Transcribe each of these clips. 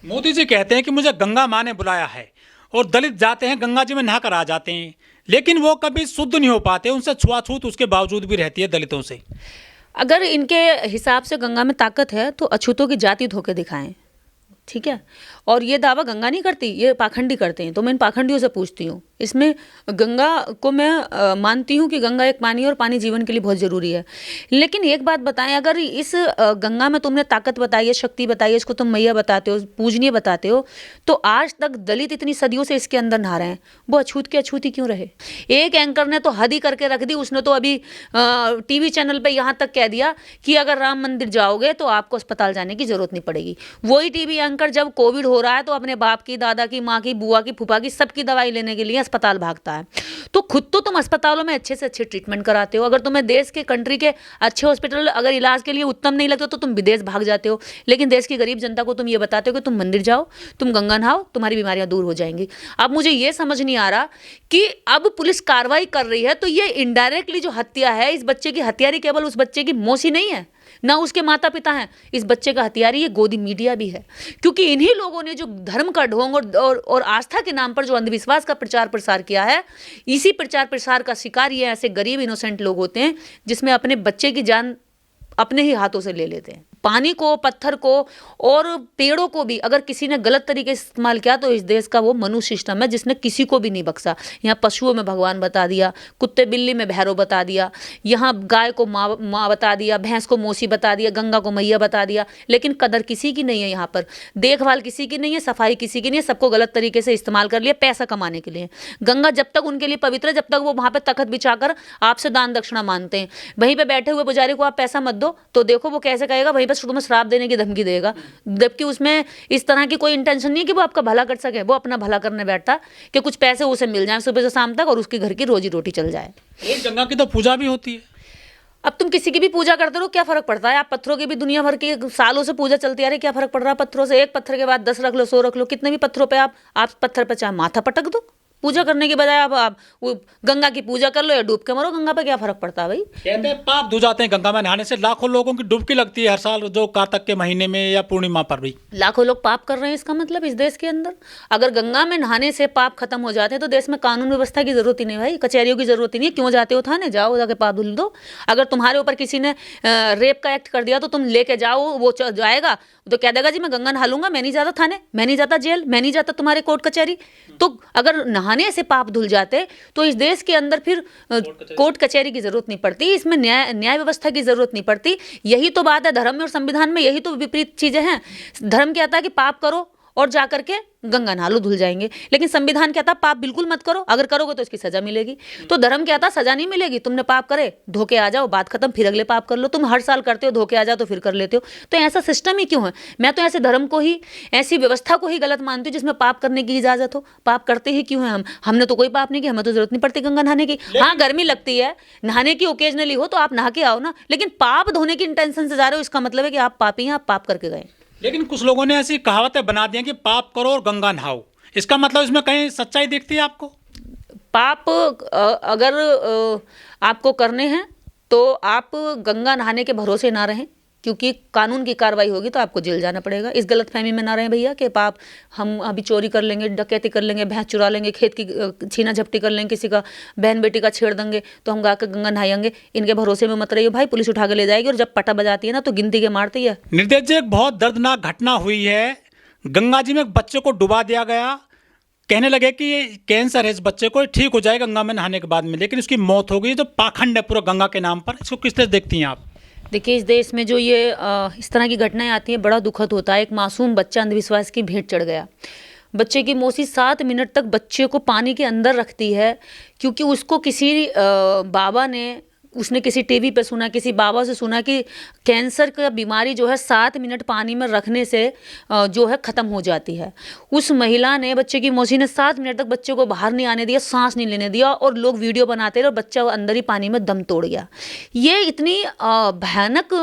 मोदी जी कहते हैं कि मुझे गंगा माँ ने बुलाया है, और दलित जाते हैं गंगा जी में नहाकर आ जाते हैं, लेकिन वो कभी शुद्ध नहीं हो पाते, उनसे छुआछूत उसके बावजूद भी रहती है दलितों से। अगर इनके हिसाब से गंगा में ताकत है तो अछूतों की जाति धोके दिखाएं, ठीक है। और ये दावा गंगा नहीं करती, ये पाखंडी करते हैं। तो मैं इन पाखंडियों से पूछती हूँ, इसमें गंगा को मैं मानती हूँ कि गंगा एक पानी है और पानी जीवन के लिए बहुत ज़रूरी है। लेकिन एक बात बताएं, अगर इस गंगा में तुमने ताकत बताई है, शक्ति बताई है, इसको तुम मैया बताते हो, पूजनीय बताते हो, तो आज तक दलित इतनी सदियों से इसके अंदर नहा रहे हैं, वो अछूत के अछूत ही क्यों रहे? एक एंकर ने तो हद ही करके रख दी, उसने तो अभी टीवी चैनल पे यहाँ तक कह दिया कि अगर राम मंदिर जाओगे तो आपको अस्पताल जाने की जरूरत नहीं पड़ेगी। वही टीवी एंकर जब कोविड हो रहा है तो अपने बाप की, दादा की, माँ की, बुआ की, फूफा की, सबकी दवाई लेने के लिए अस्पताल भागता है। तो खुद तो तुम अस्पतालों में अच्छे से अच्छे ट्रीटमेंट कराते हो, अगर तुम्हें देश के, कंट्री के अच्छे हॉस्पिटल अगर इलाज के लिए उत्तम नहीं लगते तो तुम विदेश भाग जाते हो। लेकिन देश की गरीब जनता को तुम ये बताते हो कि तुम मंदिर जाओ, तुम गंगा नहाओ, तुम्हारी बीमारियां दूर हो जाएंगी। अब मुझे ये समझ नहीं आ रहा कि अब पुलिस कार्रवाई कर रही है तो ये इनडायरेक्टली जो हत्या है, इस बच्चे की हत्यारी केवल उस बच्चे की मौसी नहीं है, ना उसके माता पिता हैं, इस बच्चे का हथियारी ये गोदी मीडिया भी है। क्योंकि इन्हीं लोगों ने जो धर्म का ढोंग और आस्था के नाम पर जो अंधविश्वास का प्रचार प्रसार किया है, इसी प्रचार प्रसार का शिकार ये ऐसे गरीब इनोसेंट लोग होते हैं जिसमें अपने बच्चे की जान अपने ही हाथों से ले लेते हैं। पानी को, पत्थर को और पेड़ों को भी अगर किसी ने गलत तरीके से इस्तेमाल किया तो इस देश का वो मनुष्य सिस्टम है जिसने किसी को भी नहीं बख्शा। यहाँ पशुओं में भगवान बता दिया, कुत्ते बिल्ली में भैरव बता दिया, यहाँ गाय को माँ बता दिया, भैंस को मौसी बता दिया, गंगा को मैया बता दिया, लेकिन कदर किसी की नहीं है। यहाँ पर देखभाल किसी की नहीं है, सफाई किसी की नहीं है, सबको गलत तरीके से इस्तेमाल कर लिया पैसा कमाने के लिए। गंगा जब तक उनके लिए पवित्र है, जब तक वो वहाँ पर तखत बिछाकर आपसे दान दक्षिणा मांगते हैं, वहीं पर बैठे हुए पुजारी को आप पैसा मत दो तो देखो वो कैसे कहेगा, वहीं पर तुम्हें श्राप देने की धमकी देगा, जबकि उसमें इस तरह की कोई इंटेंशन नहीं है कि वो आपका भला कर सके। वो अपना भला करने बैठता कि कुछ पैसे उसे मिल जाए सुबह से शाम तक और उसके घर की रोजी रोटी चल जाए। एक गंगा की तो पूजा भी होती है। अब तुम किसी की भी पूजा करते रहो, क्या फर्क पड़ता है? आप पत्थरों की भी दुनिया भर की सालों से पूजा चलती आ रही है, क्या फर्क पड़ रहा है पत्थरों से? एक पत्थर के बाद 10 रख लो, 100 रख लो, कितने भी पत्थरों पे आप पत्थर पे चाहे माथा पटक दो, पूजा करने के बजाय आप वो गंगा की पूजा कर लो या डूब के मरो, गंगा पे क्या फर्क पड़ता है भाई? कहते हैं पाप धो जाते हैं गंगा में नहाने से। लाखों लोगों की डुबकी लगती है हर साल, जो कार्तिक के महीने में या पूर्णिमा पर भी। लाखों लोग पाप कर रहे हैं, इसका मतलब इस देश के अंदर अगर गंगा में नहाने से पाप खत्म हो जाते हैं तो देश में कानून व्यवस्था की जरूरत ही नहीं भाई, कचहरियों की जरूरत ही नहीं है। क्यों जाते हो थाने? जाओ, जाके पाप धुल दो। अगर तुम्हारे ऊपर किसी ने रेप का एक्ट कर दिया तो तुम लेके जाओ, वो जाएगा तो कह देगा जी मैं गंगा नहा लूंगा, मैं नहीं जाता थाने, मैं नहीं जाता जेल, मैं नहीं जाता तुम्हारे कोर्ट कचहरी। तो अगर नहाने से पाप धुल जाते तो इस देश के अंदर फिर कोर्ट कचहरी की जरूरत नहीं पड़ती, इसमें न्याय व्यवस्था की जरूरत नहीं पड़ती। यही तो बात है धर्म में और संविधान में, यही तो विपरीत चीजें हैं। धर्म कहता है कि पाप करो और जाकर के गंगा नहा लो, धुल जाएंगे, लेकिन संविधान कहता पाप बिल्कुल मत करो, अगर करोगे तो इसकी सजा मिलेगी। तो धर्म कहता सजा नहीं मिलेगी, तुमने पाप करे धोके आ जाओ, बात खत्म, फिर अगले पाप कर लो। तुम हर साल करते हो, धोके आ जाओ तो फिर कर लेते हो। तो ऐसा सिस्टम ही क्यों है? मैं तो ऐसे धर्म को ही, ऐसी व्यवस्था को ही गलत मानती हूँ जिसमें पाप करने की इजाजत हो। पाप करते ही क्यों है? हमने तो कोई पाप नहीं किया, हमें तो जरूरत नहीं पड़ती गंगा नहाने की। हाँ, गर्मी लगती है, नहाने की ओकेजनली हो तो आप नहा के आओ ना, लेकिन पाप धोने की इंटेंशन से जा रहे हो, इसका मतलब है कि आप पापी हैं, आप पाप करके गए। लेकिन कुछ लोगों ने ऐसी कहावतें बना दी हैं कि पाप करो और गंगा नहाओ, इसका मतलब इसमें कहीं सच्चाई दिखती है आपको? पाप अगर आपको करने हैं तो आप गंगा नहाने के भरोसे ना रहें, क्योंकि कानून की कार्रवाई होगी तो आपको जेल जाना पड़ेगा। इस गलतफहमी में ना रहें भैया कि पाप हम अभी चोरी कर लेंगे, डकैती कर लेंगे, भैंस चुरा लेंगे, खेत की छीना झपटी कर लेंगे, किसी का बहन बेटी का छेड़ देंगे तो हम गा कर गंगा नहाएंगे। इनके भरोसे में मत रहिए भाई, पुलिस उठा के ले जाएगी और जब पटा बजाती है ना तो गिनती के मारती है। निर्देश जी, एक बहुत दर्दनाक घटना हुई है, गंगा जी में एक बच्चे को डुबा दिया गया, कहने लगे कि ये कैंसर है इस बच्चे को, ठीक हो जाएगा गंगा में नहाने के बाद में, लेकिन उसकी मौत हो गई। तो पाखंड है पूरा गंगा के नाम पर, इसको किस तरह देखती हैं आप? देखिए, इस देश में जो ये इस तरह की घटनाएं आती हैं बड़ा दुखद होता है। एक मासूम बच्चा अंधविश्वास की भेंट चढ़ गया। बच्चे की मौसी 7 मिनट तक बच्चे को पानी के अंदर रखती है, क्योंकि उसको किसी बाबा ने, उसने किसी टीवी पे सुना, किसी बाबा से सुना कि कैंसर का बीमारी जो है 7 मिनट पानी में रखने से जो है ख़त्म हो जाती है। उस महिला ने, बच्चे की मौसी ने 7 मिनट तक बच्चे को बाहर नहीं आने दिया, सांस नहीं लेने दिया, और लोग वीडियो बनाते रहे और बच्चा अंदर ही पानी में दम तोड़ गया। ये इतनी भयानक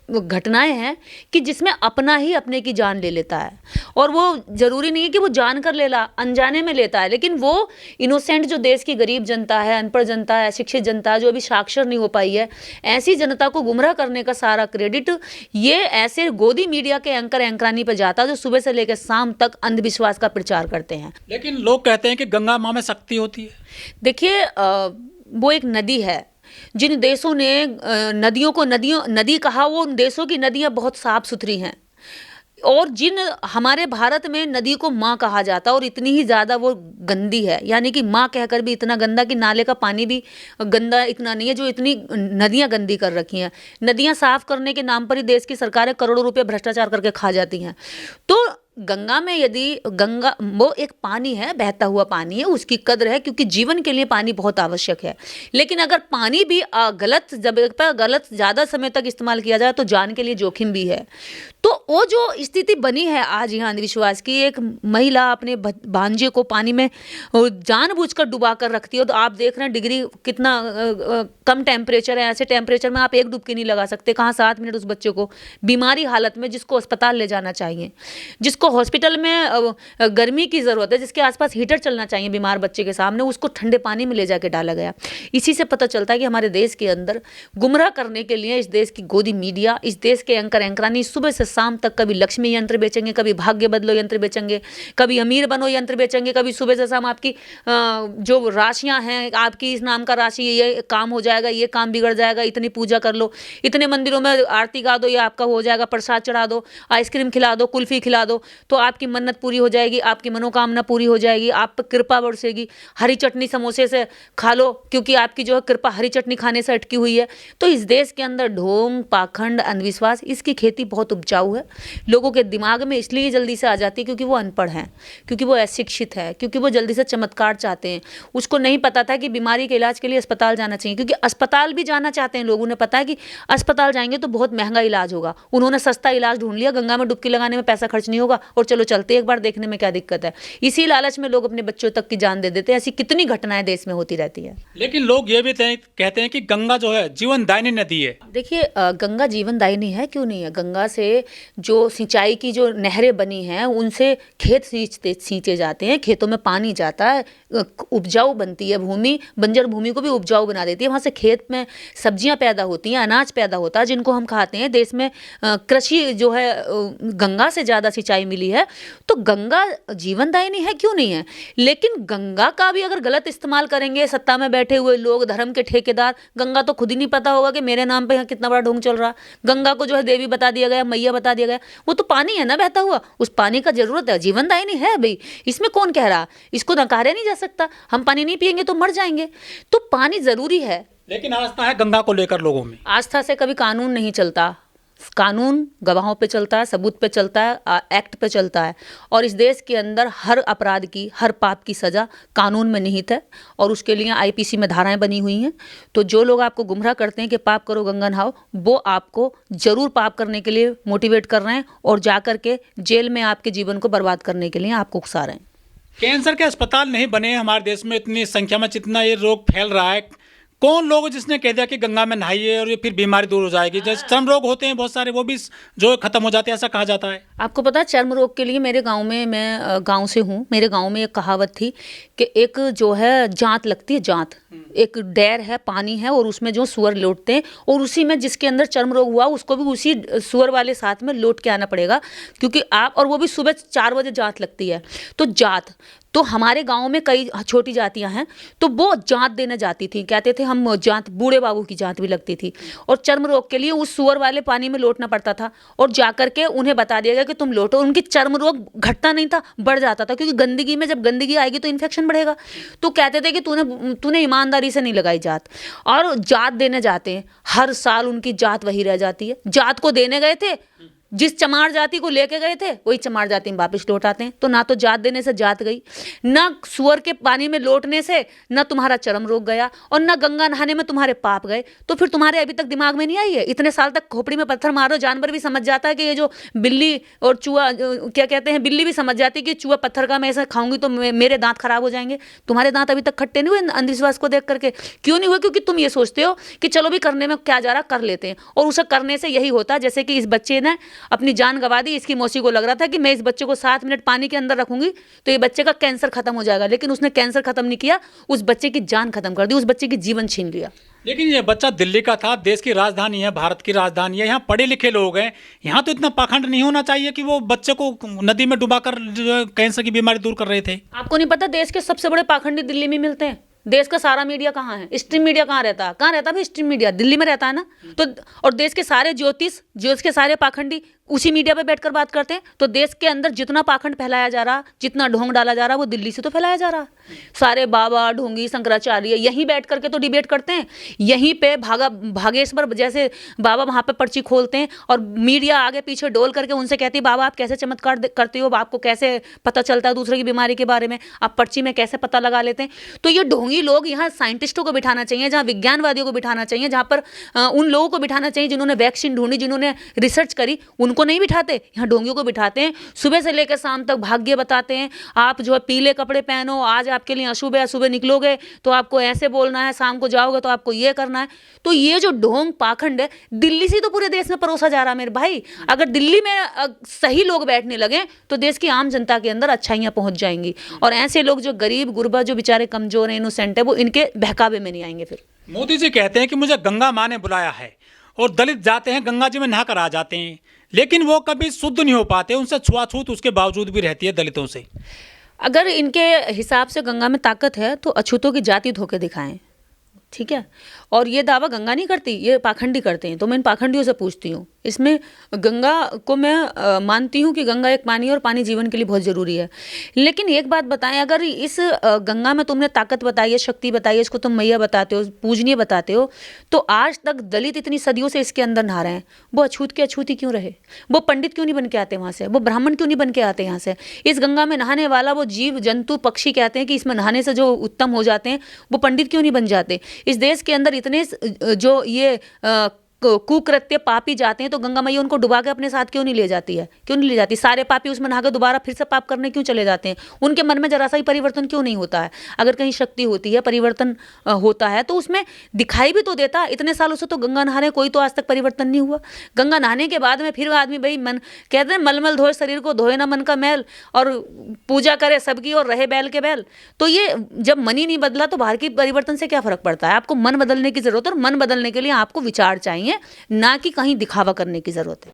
घटनाएं हैं कि जिसमें अपना ही अपने की जान ले लेता है, और वो ज़रूरी नहीं है कि वो जान कर लेला, अनजाने में लेता है, लेकिन वो इनोसेंट जो देश की गरीब जनता है, अनपढ़ जनता है, शिक्षित जनता है, जो अभी साक्षर नहीं हो पाई है, ऐसी जनता को गुमराह करने का सारा क्रेडिट ये ऐसे गोदी मीडिया के एंकर एंकरानी पे जाता है जो सुबह से लेकर शाम तक अंधविश्वास का प्रचार करते हैं। लेकिन लोग कहते हैं कि गंगा माँ में शक्ति होती है। देखिए वो एक नदी है। जिन देशों ने नदियों को नदी कहा, वो उन देशों की नदियाँ बहुत साफ सुथरी हैं, और जिन हमारे भारत में नदी को माँ कहा जाता है और इतनी ही ज़्यादा वो गंदी है, यानी कि माँ कहकर भी इतना गंदा कि नाले का पानी भी गंदा इतना नहीं है, जो इतनी नदियाँ गंदी कर रखी हैं। नदियाँ साफ करने के नाम पर ही देश की सरकारें करोड़ों रुपए भ्रष्टाचार करके खा जाती हैं। तो गंगा में यदि गंगा वो एक पानी है, बहता हुआ पानी है, उसकी कद्र है, क्योंकि जीवन के लिए पानी बहुत आवश्यक है। लेकिन अगर पानी भी गलत जगह पर गलत ज़्यादा समय तक इस्तेमाल किया जाए तो जान के लिए जोखिम भी है। तो वो जो स्थिति बनी है आज यहाँ अंधविश्वास की, एक महिला अपने भांजे को पानी में जानबूझकर डुबा कर रखती है। तो आप देख रहे हैं डिग्री कितना कम टेम्परेचर है, ऐसे टेम्परेचर में आप एक डुबकी नहीं लगा सकते। कहाँ 7 मिनट उस बच्चे को बीमारी हालत में, जिसको अस्पताल ले जाना चाहिए, जिसको हॉस्पिटल में गर्मी की ज़रूरत है, जिसके आसपास हीटर चलना चाहिए बीमार बच्चे के सामने, उसको ठंडे पानी में ले जाके डाला गया। इसी से पता चलता है कि हमारे देश के अंदर गुमराह करने के लिए इस देश की गोदी मीडिया, इस देश के एंकर एंकरानी सुबह से शाम तक कभी लक्ष्मी यंत्र बेचेंगे, कभी भाग्य बदलो यंत्र बेचेंगे, कभी अमीर बनो यंत्र बेचेंगे, कभी सुबह से शाम आपकी जो राशियाँ हैं, आपकी इस नाम का राशि ये काम हो जाएगा, ये काम बिगड़ जाएगा, इतनी पूजा कर लो, इतने मंदिरों में आरती गा दो, ये आपका हो जाएगा, प्रसाद चढ़ा दो, आइसक्रीम खिला दो, कुल्फी खिला दो, तो आपकी मन्नत पूरी हो जाएगी, आपकी मनोकामना पूरी हो जाएगी, आप पर कृपा बरसेगी। हरी चटनी समोसे से खा लो, क्योंकि आपकी जो है कृपा हरी चटनी खाने से अटकी हुई है। तो इस देश के अंदर ढोंग, पाखंड, अंधविश्वास, इसकी खेती बहुत उपजाऊ है। लोगों के दिमाग में इसलिए जल्दी से आ जाती है क्योंकि वो अनपढ़ हैं, क्योंकि वो अशिक्षित है, क्योंकि वो जल्दी से चमत्कार चाहते हैं। उसको नहीं पता था कि बीमारी के इलाज के लिए अस्पताल जाना चाहिए, क्योंकि अस्पताल भी जाना चाहते हैं लोग। उन्हें पता है कि अस्पताल जाएंगे तो बहुत महंगा इलाज होगा। उन्होंने सस्ता इलाज ढूंढ लिया, गंगा में डुबकी लगाने में पैसा खर्च नहीं होगा, और चलो चलते एक बार देखने में क्या दिक्कत है। इसी लालच में लोग अपने बच्चों तक की जान दे देते हैं। ऐसी कितनी घटनाएं देश में होती रहती है। लेकिन लोग ये भी कहते हैं कि गंगा जो है जीवनदायिनी नदी है। देखिए गंगा जीवनदायिनी है, क्यों नहीं है। गंगा से जो सिंचाई की जो नहरें बनी हैं, उनसे खेत सींचे जाते हैं, खेतों में पानी जाता है, उपजाऊ बनती है भूमि, बंजर भूमि को भी उपजाऊ बना देती है। वहाँ से खेत में सब्जियाँ पैदा होती हैं, अनाज पैदा होता है, जिनको हम खाते हैं। देश में कृषि जो है गंगा से ज़्यादा सिंचाई मिली है। तो गंगा जीवनदायिनी है, क्यों नहीं है। लेकिन गंगा का भी अगर गलत इस्तेमाल करेंगे सत्ता में बैठे हुए लोग, धर्म के ठेकेदार, गंगा तो खुद ही नहीं पता होगा कि मेरे नाम पे कितना बड़ा ढोंग चल रहा। गंगा को जो है देवी बता दिया गया, मैया बता दिया गया। वो तो पानी है ना बहता हुआ, उस पानी का जरूरत है, जीवनदायिनी है भाई। इसमें कौन कह रहा, इसको नकारा नहीं जा सकता। हम पानी नहीं पिएंगे तो मर जाएंगे। तो पानी जरूरी है। लेकिन आस्था है गंगा को लेकर लोगों में। आस्था से कभी कानून नहीं चलता। कानून गवाहों पे चलता है, सबूत पे चलता है, एक्ट पे चलता है। और इस देश के अंदर हर अपराध की, हर पाप की सज़ा कानून में निहित है, और उसके लिए आईपीसी में धाराएं बनी हुई हैं। तो जो लोग आपको गुमराह करते हैं कि पाप करो गंगा नहाओ, वो आपको जरूर पाप करने के लिए मोटिवेट कर रहे हैं, और जा कर के जेल में आपके जीवन को बर्बाद करने के लिए आपको उकसा रहे हैं। कैंसर के अस्पताल नहीं बने हमारे देश में इतनी संख्या में, जितना ये रोग फैल रहा है। कौन लोग जिसने कह दिया कि गंगा में नहाइए और ये फिर बीमारी दूर हो जाएगी। जैसे चर्म रोग होते हैं बहुत सारे, वो भी जो खत्म हो जाते हैं, ऐसा कहा जाता है। आपको पता है चर्म रोग के लिए मेरे गांव में, मैं गांव से हूँ, मेरे गांव में एक कहावत थी कि एक जो है जांत लगती है, जांत एक डैर है, पानी है, और उसमें जो सुअर लौटते हैं, और उसी में जिसके अंदर चर्म रोग हुआ उसको भी उसी सुअर वाले साथ में लौट के आना पड़ेगा, क्योंकि आप, और वो भी सुबह 4 बजे जांत लगती है। तो जात, तो हमारे गांव में कई छोटी जातियां हैं, तो वो जांत देने जाती थी, कहते थे हम जांत, बूढ़े बाबू की जांत भी लगती थी। और चर्म रोग के लिए उस सुअर वाले पानी में लौटना पड़ता था, और जाकर के उन्हें बता दिया गया कि तुम लौटो। उनकी चर्म रोग घटता नहीं था, बढ़ जाता था, क्योंकि गंदगी में जब गंदगी आएगी तो इन्फेक्शन बढ़ेगा। तो कहते थे कि तूने ईमानदारी से नहीं लगाई जात। और जात देने जाते हैं, हर साल उनकी जात वही रह जाती है। जात को देने गए थे, जिस चमार जाति को लेके गए थे वही चमार जाति में वापस लौट आते हैं। तो ना तो जात देने से जात गई, ना सुअर के पानी में लौटने से ना तुम्हारा चरम रोग गया, और ना गंगा नहाने में तुम्हारे पाप गए। तो फिर तुम्हारे अभी तक दिमाग में नहीं आई है? इतने साल तक खोपड़ी में पत्थर मारो, जानवर भी समझ जाता है कि ये जो बिल्ली और चूहा, क्या कहते हैं, बिल्ली भी समझ जाती है कि चूहा पत्थर का मैं ऐसा खाऊंगी तो मेरे दांत खराब हो जाएंगे। तुम्हारे दांत अभी तक खट्टे नहीं हुए अंधविश्वास को देख करके? क्यों नहीं हुए? क्योंकि तुम ये सोचते हो कि चलो भी करने में क्या जा रहा, कर लेते हैं। और उसे करने से यही होता है, जैसे कि इस बच्चे ने अपनी जान गंवा दी। इसकी मौसी को लग रहा था कि मैं इस बच्चे को 7 मिनट पानी के अंदर रखूंगी तो ये बच्चे का कैंसर खत्म हो जाएगा, लेकिन उसने कैंसर खत्म नहीं किया, उस बच्चे की जान खत्म कर दी, उस बच्चे की जीवन छीन लिया। लेकिन ये बच्चा दिल्ली का था, देश की राजधानी है, भारत की राजधानी है, यहाँ पढ़े लिखे लोग हैं, यहाँ तो इतना पाखंड नहीं होना चाहिए कि वो बच्चे को नदी में डुबाकर जो है कैंसर की बीमारी दूर कर रहे थे। आपको नहीं पता देश के सबसे बड़े पाखंडी दिल्ली में मिलते हैं? देश का सारा मीडिया कहाँ है? स्ट्रीम मीडिया कहाँ रहता है? कहाँ रहता है भाई स्ट्रीम मीडिया? दिल्ली में रहता है ना। तो और देश के सारे ज्योतिष के सारे पाखंडी उसी मीडिया पे बैठकर बात करते हैं। तो देश के अंदर जितना पाखंड फैलाया जा रहा, जितना ढोंग डाला जा रहा, वो दिल्ली से तो फैलाया जा रहा। सारे बाबा, ढोंगी, शंकराचार्य यहीं बैठ करके तो डिबेट करते हैं। यहीं पे भागेश्वर जैसे बाबा वहाँ पे पर्ची खोलते हैं और मीडिया आगे पीछे डोल करके उनसे कहती है, बाबा आप कैसे चमत्कार करते हो, आपको कैसे पता चलता है दूसरे की बीमारी के बारे में, आप पर्ची में कैसे पता लगा लेते हैं। तो ये ढोंगी लोग यहाँ साइंटिस्टों को बिठाना चाहिए, जहाँ विज्ञानवादियों को बिठाना चाहिए, जहाँ पर उन लोगों को बिठाना चाहिए जिन्होंने वैक्सीन ढूंढी, जिन्होंने रिसर्च करी, उनको नहीं बिठाते, यहाँ ढोंगियों को बिठाते हैं। सुबह से लेकर शाम तक भाग्य बताते हैं, आप जो है पीले कपड़े पहनो, आज आपके लिए अशुभ है, सुबह निकलोगे तो आपको ऐसे बोलना है, शाम को जाओगे तो आपको ये करना है। तो ये जो ढोंग पाखंड है दिल्ली से तो पूरे देश में परोसा जा रहा है मेरे भाई। अगर दिल्ली में सही लोग बैठने लगे तो देश की आम जनता के अंदर अच्छाइयाँ पहुंच जाएंगी, और ऐसे लोग जो गरीब गुरबा, जो बेचारे कमजोर हैं, इनोसेंट है, वो इनके बहकावे में नहीं आएंगे। फिर मोदी जी कहते हैं कि मुझे गंगा माँ ने बुलाया है, और दलित जाते हैं गंगा जी में नहाकर आ जाते हैं, लेकिन वो कभी शुद्ध नहीं हो पाते, उनसे छुआछूत उसके बावजूद भी रहती है दलितों से। अगर इनके हिसाब से गंगा में ताकत है तो अछूतों की जाति धोके दिखाएं, ठीक है। और ये दावा गंगा नहीं करती, ये पाखंडी करते हैं। तो मैं इन पाखंडियों से पूछती हूँ, इसमें गंगा को मैं मानती हूँ कि गंगा एक पानी, और पानी जीवन के लिए बहुत ज़रूरी है। लेकिन एक बात बताएं, अगर इस गंगा में तुमने ताकत बताई है, शक्ति बताई है, इसको तुम मैया बताते हो, पूजनीय बताते हो, तो आज तक दलित इतनी सदियों से इसके अंदर नहा रहे हैं। वो अछूत के अछूत ही क्यों रहे? वो पंडित क्यों नहीं बन के आते वहाँ से? वो ब्राह्मण क्यों नहीं बन के आते यहाँ से? इस गंगा में नहाने वाला वो जीव जंतु पक्षी कहते हैं कि इसमें नहाने से जो उत्तम हो जाते हैं, वो पंडित क्यों नहीं बन जाते? इस देश के अंदर इतने जो ये कुकृत्य पापी जाते हैं, तो गंगा मैया उनको डुबा के अपने साथ क्यों नहीं ले जाती है? क्यों नहीं ले जाती? सारे पापी उसमें नहाकर दोबारा फिर से पाप करने क्यों चले जाते हैं? उनके मन में जरा सा ही परिवर्तन क्यों नहीं होता है? अगर कहीं शक्ति होती है, परिवर्तन होता है, तो उसमें दिखाई भी तो देता। इतने सालों से तो गंगा नहा रहे, कोई तो आज तक परिवर्तन नहीं हुआ। गंगा नहाने के बाद में फिर आदमी भाई मन कहते हैं, मलमल धोए शरीर को, धोए ना मन का मैल, और पूजा करे सबकी और रहे बैल के बैल। तो ये जब मन ही नहीं बदला तो बाहर की परिवर्तन से क्या फर्क पड़ता है? आपको मन बदलने की जरूरत है, और मन बदलने के लिए आपको विचार चाहिए, ना कि कहीं दिखावा करने की जरूरत है।